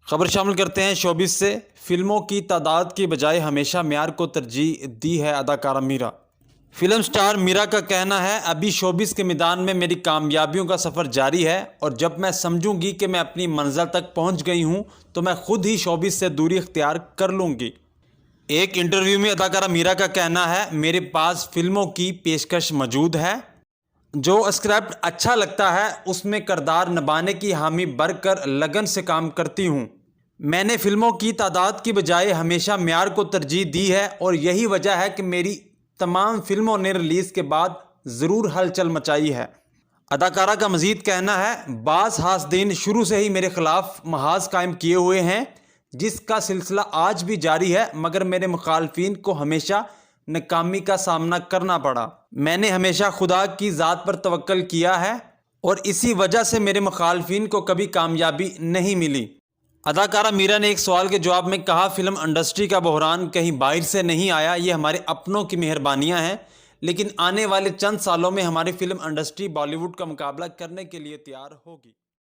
خبر شامل کرتے ہیں شوبز سے۔ فلموں کی تعداد کی بجائے ہمیشہ معیار کو ترجیح دی ہے اداکارہ میرا۔ فلم سٹار میرا کا کہنا ہے، ابھی شوبز کے میدان میں میری کامیابیوں کا سفر جاری ہے اور جب میں سمجھوں گی کہ میں اپنی منزل تک پہنچ گئی ہوں تو میں خود ہی شوبز سے دوری اختیار کر لوں گی۔ ایک انٹرویو میں اداکارہ میرا کا کہنا ہے، میرے پاس فلموں کی پیشکش موجود ہے۔ جو اسکرپٹ اچھا لگتا ہے اس میں کردار نبھانے کی حامی بڑھ کر لگن سے کام کرتی ہوں۔ میں نے فلموں کی تعداد کی بجائے ہمیشہ معیار کو ترجیح دی ہے اور یہی وجہ ہے کہ میری تمام فلموں نے ریلیز کے بعد ضرور ہلچل مچائی ہے۔ اداکارہ کا مزید کہنا ہے، بعض حاسدین شروع سے ہی میرے خلاف محاذ قائم کیے ہوئے ہیں جس کا سلسلہ آج بھی جاری ہے، مگر میرے مخالفین کو ہمیشہ ناکامی کا سامنا کرنا پڑا۔ میں نے ہمیشہ خدا کی ذات پر توکل کیا ہے اور اسی وجہ سے میرے مخالفین کو کبھی کامیابی نہیں ملی۔ اداکارہ میرا نے ایک سوال کے جواب میں کہا، فلم انڈسٹری کا بحران کہیں باہر سے نہیں آیا، یہ ہمارے اپنوں کی مہربانیاں ہیں، لیکن آنے والے چند سالوں میں ہماری فلم انڈسٹری بالی ووڈ کا مقابلہ کرنے کے لیے تیار ہوگی۔